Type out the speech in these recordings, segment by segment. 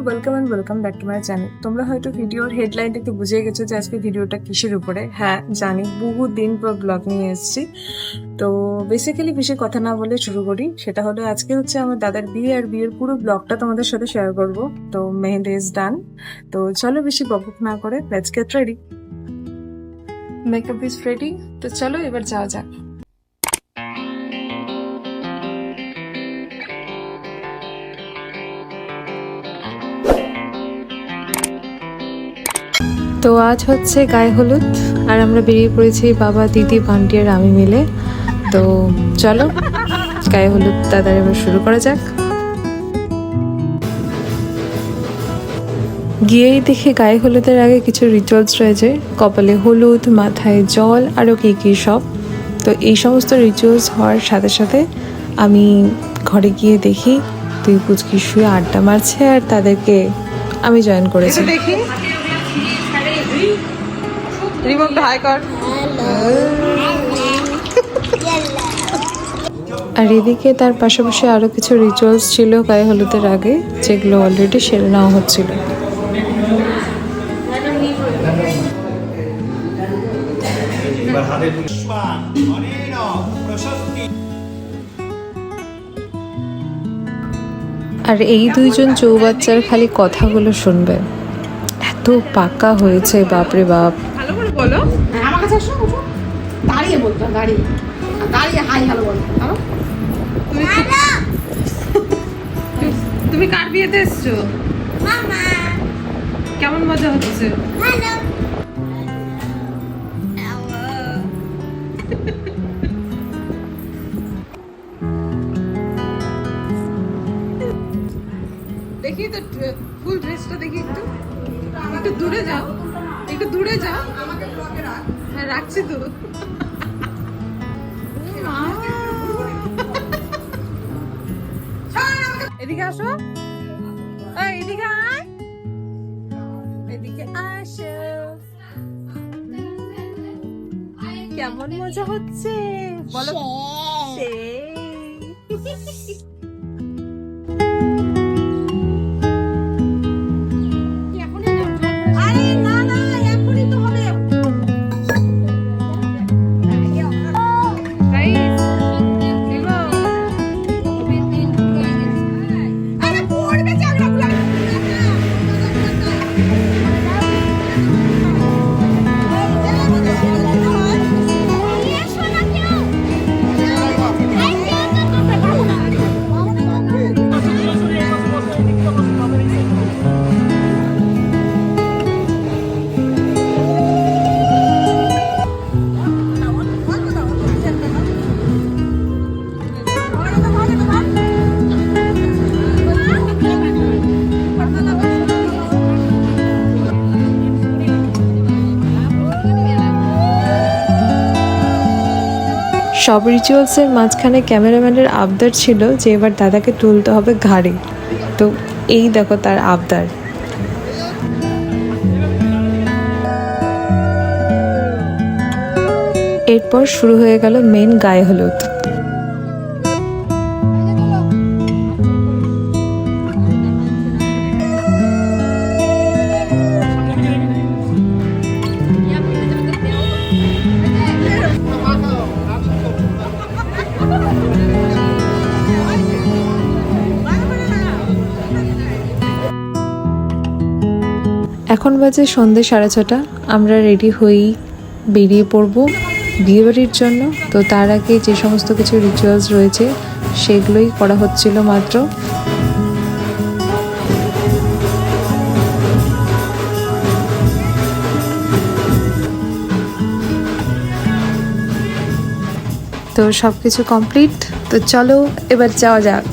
Welcome back to my channel. তোমরা হয়তো ভিডিওর হেডলাইন থেকে বুঝে গেছো যে আজকে ভিডিওটা কিসের উপরে। হ্যাঁ জানি, বহু দিন পর ব্লগ নিয়ে এসেছি। তো বেসিক্যালি বেশি কথা না বলে শুরু করি। সেটা হলো আজকে হচ্ছে আমার দাদার বিয়ে, আর বিয়ের পুরো ব্লগটা তোমাদের সাথে শেয়ার করব। তো মেহেন্দি ইজ ডান। তো চলো বেশি বকবক না করে let's get ready. Makeup is ready, তো চলো এবার যাওয়া যাক। তো আজ হচ্ছে গায়ে হলুদ, আর আমরা বেরিয়ে পড়েছি বাবা, দিদি, বান্টি আর আমি মিলে। তো চলো গায়ে হলুদ দাদার এবার শুরু করা যাক। গিয়েই দেখি গায়ে হলুদের আগে কিছু রিচুয়ালস রয়েছে, কপালে হলুদ, মাথায় জল, আরও কী সব। তো এই সমস্ত রিচুয়ালস হওয়ার সাথে সাথে আমি ঘরে গিয়ে দেখি দুই পুচকি শুয়ে আড্ডা মারছে, আর তাদেরকে আমি জয়েন করেছি। দেখি আর এদিকে তার পাশাপাশি আরো কিছু রিচুয়ালস ছিল গায়ে হলুদের আগে, যেগুলো অলরেডি সেরে নেওয়া হচ্ছিল। আর এই দুইজন চৌবাচ্চার খালি কথাগুলো শুনবে, এত পাকা হয়েছে বাপরে বাপ। ভালো করে বলো, আমার কাছে এসো, উঠো, দাঁড়িয়ে বলতো, দাঁড়িয়ে হাই হ্যালো বলো। তুমি কার বিয়েতে এসছো? মামা। কেমন মজা হচ্ছে? ভালো। দেখি তো ফুল ড্রেসটা দেখি, একটু দূরে যাও, একটু দূরে যাও। হ্যাঁ রাখছি তো। এদিকে আসো, এদিকে আয়, এদিকে আসো। কেমন মজা হচ্ছে বলো? সব রিচুয়ালসের মাঝখানে ক্যামেরাম্যানের আবদার ছিল যে এবার দাদাকে তুলতে হবে ঘাড়ে। তো এই দেখো তার আবদার। এরপর শুরু হয়ে গেল মেন গায়ে হলুদ। এখন বাজে সন্ধ্যে 6:30। আমরা রেডি হয়েই বেরিয়ে পড়ব বিয়েবাড়ির জন্য। তো তার আগে যে সমস্ত কিছু রিচুয়ালস রয়েছে সেগুলোই করা হচ্ছিল মাত্র। তো সব কিছু কমপ্লিট, তো চলো এবার যাওয়া যাক।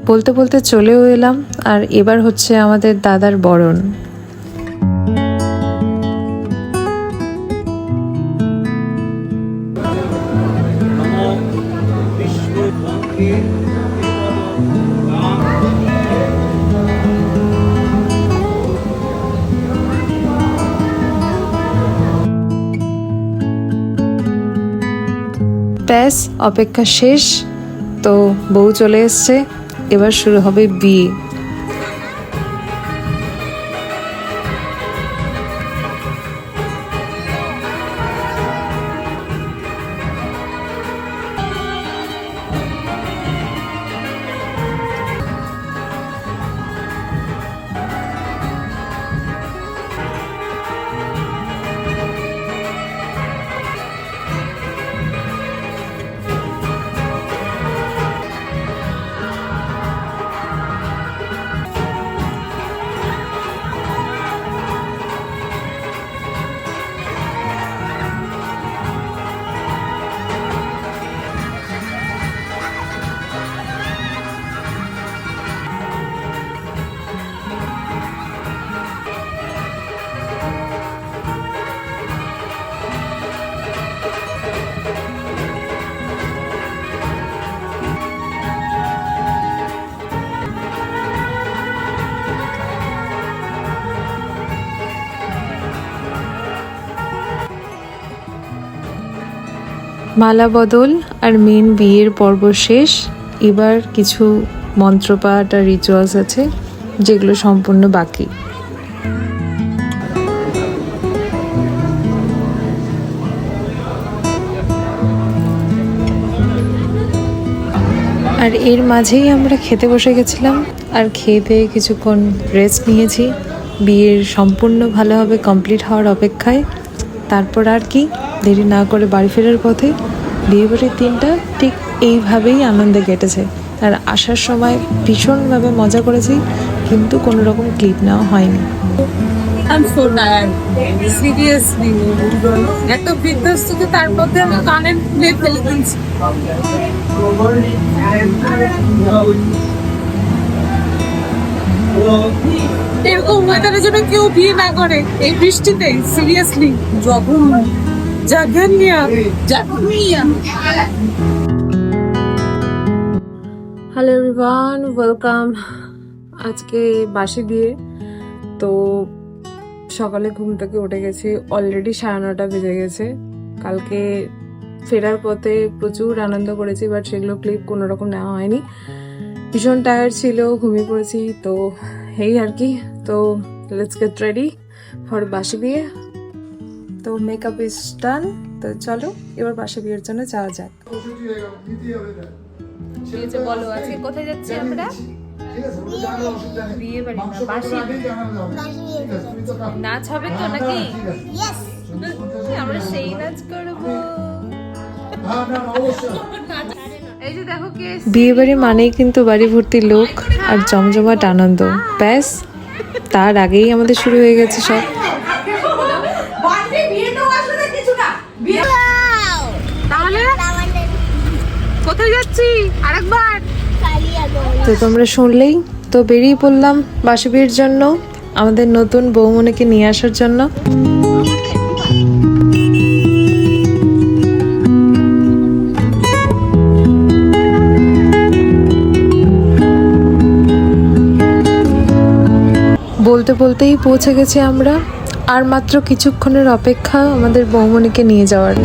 বলতে বলতে চলেও এলাম, আর এবার হচ্ছে আমাদের দাদার বরণ। ব্যাস অপেক্ষা শেষ, তো বউ চলে এসছে, এবার শুরু হবে বিয়ে। মালা বদল আর মেন বিয়ের পর্ব শেষ। এবার কিছু মন্ত্রপাঠ আর রিচুয়ালস আছে যেগুলো সম্পূর্ণ বাকি। আর এর মাঝেই আমরা খেতে বসে গেছিলাম, আর খেতে কিছুক্ষণ রেস্ট নিয়েছি বিয়ের সম্পূর্ণ ভালোভাবে কমপ্লিট হওয়ার অপেক্ষায়। তারপর আর কি, দেরি না করে বাড়ি ফেরার পথে বিয়েবাড়ির দিনটা ঠিক এইভাবেই আনন্দে কেটেছে। আর আসার সময় ভীষণভাবে মজা করেছি, কিন্তু কোনো রকম ক্লিপ নেওয়া হয়নি। I'm so tired. Seriously. এত বিধ্বস্ত যে তার মধ্যে আমি কানের প্লে ফেলে দিয়েছি। এরকম ওয়েদারে যেন কেউ বিয়ে না করে এই বৃষ্টিতে। সিরিয়াসলি জঘন্য, জাগানিয়া জাগানিয়া। Hello everyone, welcome. আজকে বাসি বিয়ে, তো সকালে ঘুম থেকে উঠে গেছি, অলরেডি 9:30 বেজে গেছে। কালকে ফেরার পথে প্রচুর আনন্দ করেছি, বাট সেগুলো ক্লিপ কোনো রকম নেওয়া হয়নি। ভীষণ টায়ার্ড ছিল, ঘুমিয়ে পড়েছি। তো এই আর কি। তো লেটস গেট রেডি ফর বাসি বিয়ে। তো মেকআপ ইজ ডান। তো চলো এবার বাসি বিয়ের জন্য যাওয়া যাক। বলো আজকে কোথায় যাচ্ছি আমরা? বিয়ে বাড়ি না, বাসি নাচ হবে তো নাকি? আমরা সেই নাচ করবো। এই যে দেখো কে বিয়ে বাড়ি মানেই কিন্তু বাড়ি ভর্তি লোক আর জমজমাট আনন্দ। ব্যাস, তার আগেই আমাদের শুরু হয়ে গেছে সব। তাহলে কোথায় যাচ্ছি আরেকবার? তো তোমরা শুনলেই তো, বেরিয়ে পড়লাম বাসি বিয়ের জন্য, আমাদের নতুন বৌমনিকে নিয়ে আসার জন্য। বলতে বলতেই পৌঁছে গেছি আমরা, আর মাত্র কিছুক্ষণের অপেক্ষা আমাদের বৌমনিকে নিয়ে যাওয়ার।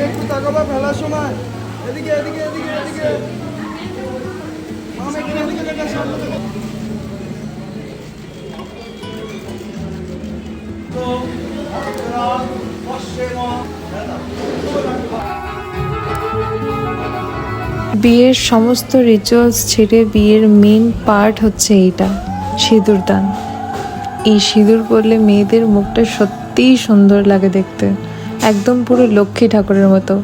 একটু তাকাবা ফেলার সময়। এদিকে এদিকে এদিকে এদিকে মাম, একটু এদিকে দেখা সামনে থেকে। বিয়ের সমস্ত রিচুয়ালস ছেড়ে বিয়ের মেন পার্ট হচ্ছে এইটা, সিঁদুর দান। এই সিঁদুর পরলে মেয়েদের মুখটা সত্যি সত্যিই সুন্দর লাগে দেখতে, একদম পুরো লক্ষ্মী ঠাকুরের মতো।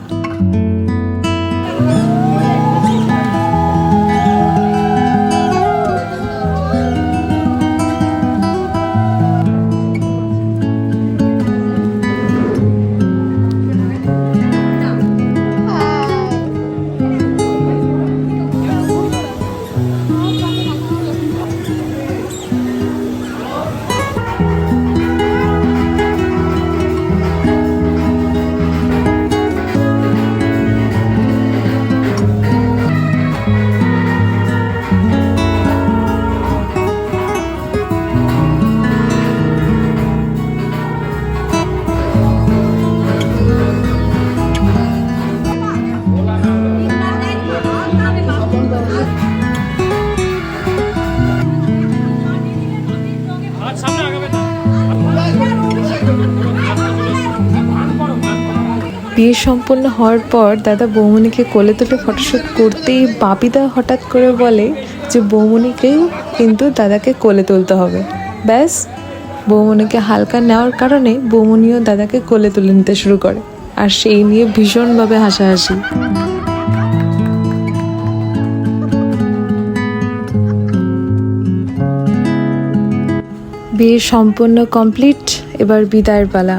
বিয়ে সম্পন্ন হওয়ার পর দাদা বৌমনিকে কোলে তুলে ফটোশ্যুট করতেই বাপিদা হঠাৎ করে বলে যে বৌমনিকেও কিন্তু দাদাকে কোলে তুলতে হবে। ব্যাস, বৌমনিকে হালকা নেওয়ার কারণে বৌমনিও দাদাকে কোলে তুলে নিতে শুরু করে, আর সেই নিয়ে ভীষণভাবে হাসাহাসি। বিয়ে সম্পূর্ণ কমপ্লিট, এবার বিদায়ের পালা।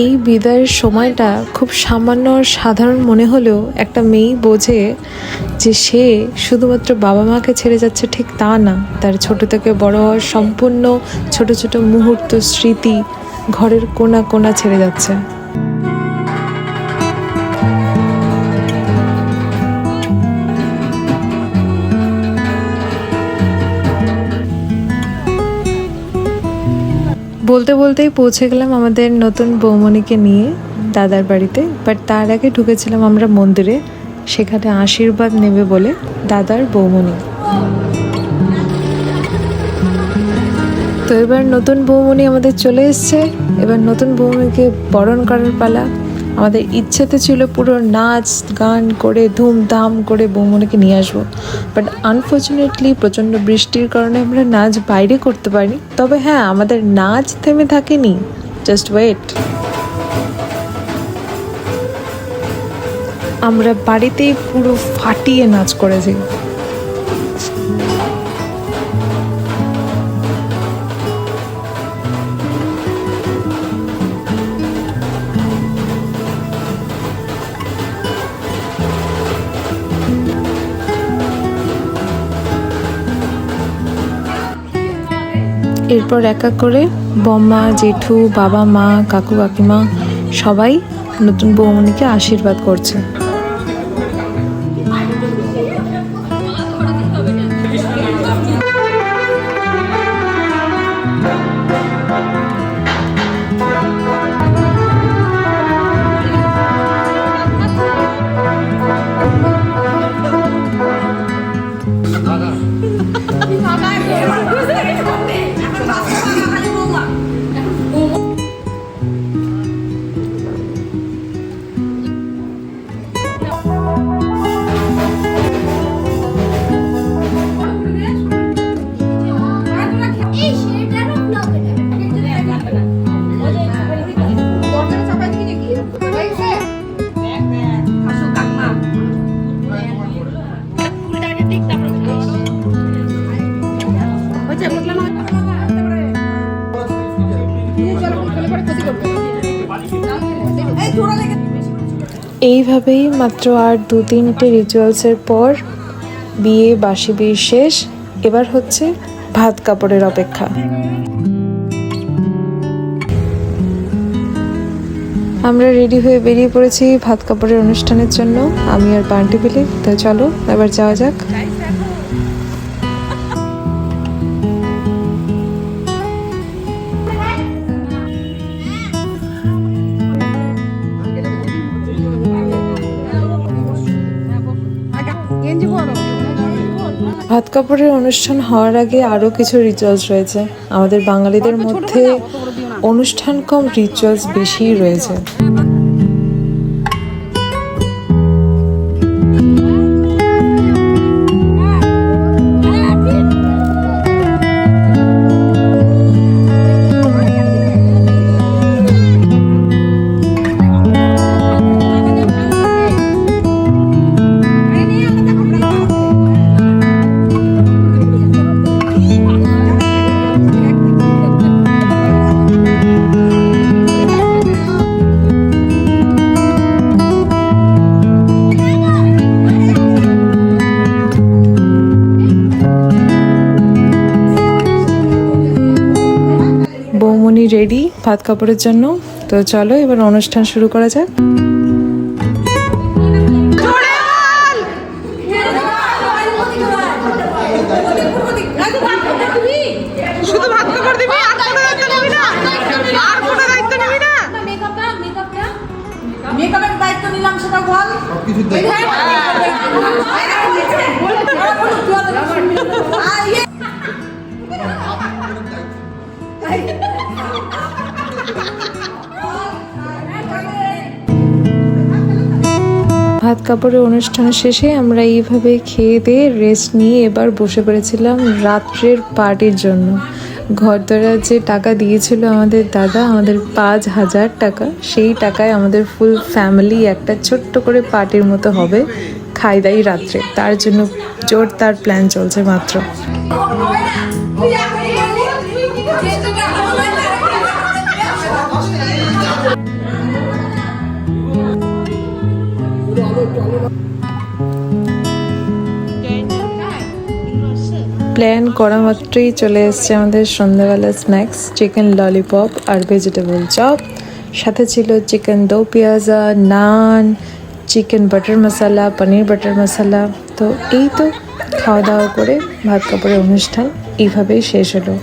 এই বিদায়ের সময়টা খুব সামান্য সাধারণ মনে হলেও একটা মেয়ে বোঝে যে সে শুধুমাত্র বাবা মাকে ছেড়ে যাচ্ছে ঠিক তা না, তার ছোট থেকে বড় হওয়ার সম্পূর্ণ ছোট ছোট মুহূর্ত, স্মৃতি, ঘরের কোণা কোণা ছেড়ে যাচ্ছে। বলতে বলতেই পৌঁছে গেলাম আমাদের নতুন বৌমনিকে নিয়ে দাদার বাড়িতে। বাট তার আগে ঢুকেছিলাম আমরা মন্দিরে, সেখানে আশীর্বাদ নেবে বলে দাদার বৌমনি। তো এবার নতুন বৌমনি আমাদের চলে এসছে, এবার নতুন বৌমনিকে বরণ করার পালা। আমাদের ইচ্ছেতে ছিল পুরো নাচ গান করে ধুমধাম করে বৌমনিকে নিয়ে আসবো, বাট আনফর্চুনেটলি প্রচণ্ড বৃষ্টির কারণে আমরা নাচ বাইরে করতে পারিনি। তবে হ্যাঁ, আমাদের নাচ থেমে থাকেনি, জাস্ট ওয়েট। আমরা বাড়িতেই পুরো ফাটিয়ে নাচ করেছি। এরপর এক এক করে বম্মা, জেঠু, বাবা মা, কাকু কাকিমা সবাই নতুন বৌমনিকে আশীর্বাদ করছে। এইভাবেই মাত্র আর 2-3টে রিচুয়ালসের পর বিয়ে, বাসি বিয়ে শেষ। এবার হচ্ছে ভাত কাপড়ের অপেক্ষা। আমরা রেডি হয়ে বেরিয়ে পড়েছি ভাত কাপড়ের অনুষ্ঠানের জন্য, আমি আর বান্টি বিলি। তো চলো এবার যাওয়া যাক। ভাত কাপড়ের অনুষ্ঠান হওয়ার আগে আরও কিছু রিচুয়ালস রয়েছে। আমাদের বাঙালিদের মধ্যে অনুষ্ঠান কম রিচুয়ালস বেশিই রয়েছে। উনি রেডি ভাত কাপড়ের জন্য। তো চলো এবার অনুষ্ঠান শুরু করা যাক। শুধু ভাত কাপড় দিবি, আর কোনো দায়িত্ব নিবি না? আর কোনো দায়িত্ব নিবি না? মেকআপের দায়িত্ব নিলাম সেটা বল। ভাত কাপড়ের অনুষ্ঠান শেষে আমরা এইভাবে খেয়ে দিয়ে রেস্ট নিয়ে এবার বসে পড়েছিলাম রাত্রের পার্টির জন্য। ঘরদোরা যে টাকা দিয়েছিল আমাদের দাদা, আমাদের 5,000 টাকা, সেই টাকায় আমাদের ফুল ফ্যামিলি একটা ছোট্ট করে পার্টির মতো হবে খাই দাই রাত্রে। তার জন্য জোরদার প্ল্যান চলছে মাত্র। প্ল্যান করা মাত্রই চলে এসছে আমাদের সন্ধ্যাবেলা স্ন্যাক্স, চিকেন ললিপপ আর ভেজিটেবল চপ। সাথে ছিল চিকেন দো পেঁয়াজা, নান, চিকেন বাটার মশলা, পনির বাটার মশলা। তো এই তো খাওয়া দাওয়া করে ভাত কাপড়ের অনুষ্ঠান এইভাবেই শেষ হলো।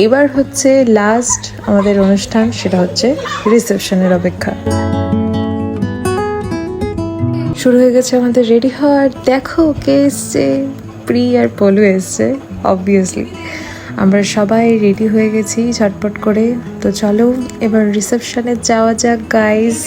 এবার হচ্ছে লাস্ট আমাদের অনুষ্ঠান, সেটা হচ্ছে রিসেপশনের অপেক্ষা। শুরু হয়ে গেছে আমাদের রেডি হওয়ার। দেখো কে এসছে, প্রি আর পলু এসছে অবভিয়াসলি। আমরা সবাই রেডি হয়ে গেছি ঝটপট করে। তো চলো এবার রিসেপশনে যাওয়া যাক গাইস।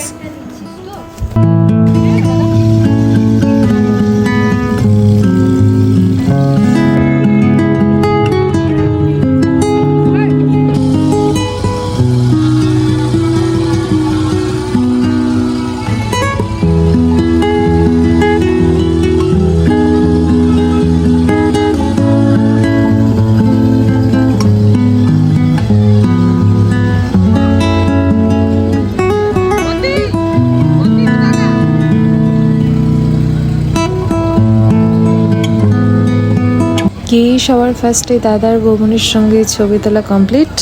গিয়ে সবার ফার্স্টে দাদার বৌমনির সঙ্গে ছবি তোলা কমপ্লিট।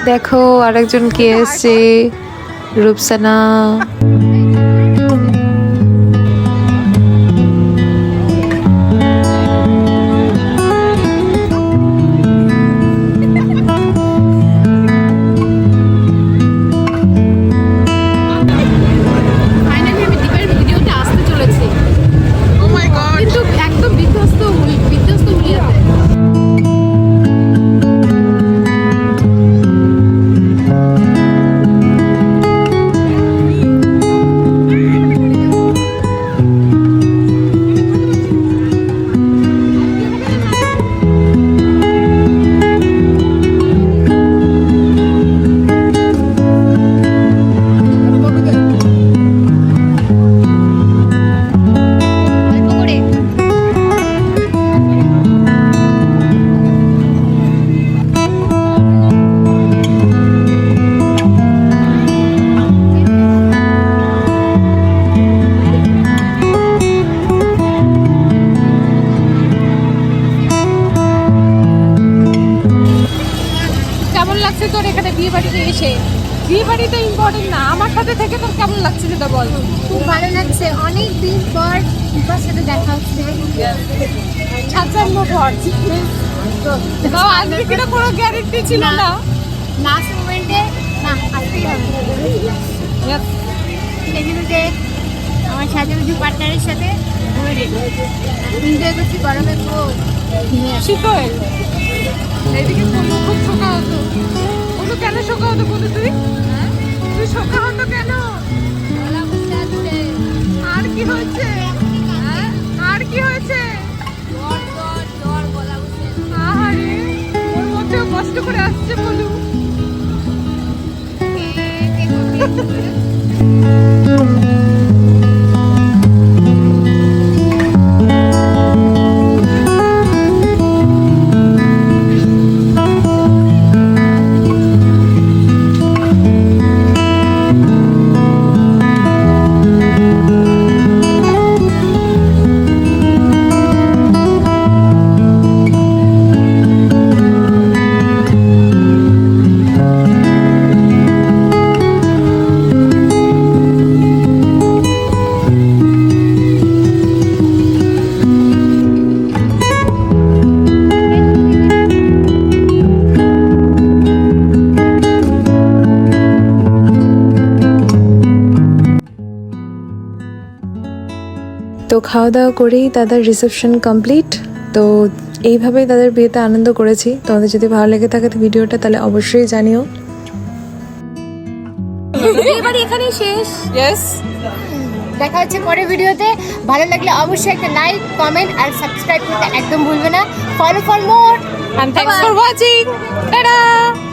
দেখো আরেকজন কে এসছে, রূপসানা। বিয়ে বাড়িতে ইম্পর্টেন্ট না, আমার সাথে থেকে তোর কেমন লাগছে সেটা বল। খুব ভালো লাগছে, অনেক দিন পর দীপার সাথে দেখা হচ্ছে। ছাত্রান্ন পর তাও আজকে কিনা কোনো গ্যারেন্টি ছিল না। লাস্ট মোমেন্টে না আসতেই হবে। এমনিতে আমার সাজুগুজু পার্টনারের সাথে এনজয় করছি গরমে পুরো শীতল এইদিকে বলু খুব শোকা হতো। বলু কেন শোকা হতো বলু তুই? তুই শোকা হতো কেন? গলা বসে আছে আর কি হয়েছে? আর কি হয়েছে? জ্বর জ্বর জ্বর গলা বসে আহারে ওর মধ্যেও কষ্ট করে আসছে বলু। তো খাওয়া দাওয়া করেই তাদের রিসেপশন কমপ্লিট। তো এইভাবেই তাদের বিয়েতে আনন্দ করেছি। তোমাদের যদি ভালো লেগে থাকে তো ভিডিওটা তাহলে অবশ্যই জানিও। এবারে এখানেই শেষ। ইয়েস, দেখা হচ্ছে পরের ভিডিওতে। ভালো লাগলে অবশ্যই একটা লাইক কমেন্ট আর সাবস্ক্রাইব করতে একদম ভুলবে না। Follow for more. and thanks for watching. Ta-da!